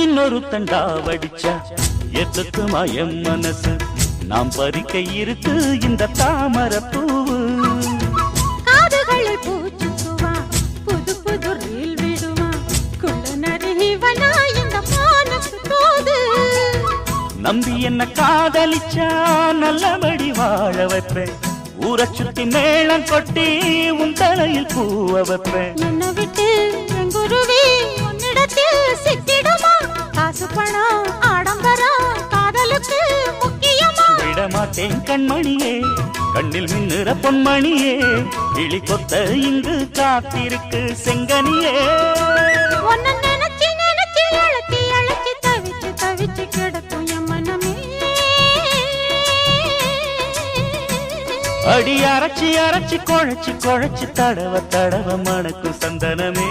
இன்னொரு தண்டா வடிச்சா எத்துக்குமா என் மனசு நாம் பறிக்க இருக்கு இந்த தாமர பூவு காதுகளில் பூச்சுக்குவா புது புது ரீல் விடுவா குள்ள நரிவனா இந்த மானத்து தோது நம்பி என்ன காதலிச்சா நல்லபடி வாழ வைப்பேன் ஊரை சுத்தி மேளம் கொட்டி உன் தலையில் பூவ வைப்பேன் என்ன விட்டு என் குருவி உன்னிடத்தில் சிக்கிடுமா காசு பணம் ஆடம்பரம் காதலுக்கு முக்கியமா விட மாட்டேன் கண்மணியே கண்ணில் மின்னுற பொன்மணியே கிளி கொத்த இங்கு காத்திருக்கு செங்கனியே உன்னை நினைச்சு நினைச்சு அழைச்சி அழைச்சி தவிச்சு தவிச்சு கிடக்கும் என் மனமே அடி அரைச்சி அரைச்சி குழைச்சி குழைச்சி தடவ தடவ மணக்கும் சந்தனமே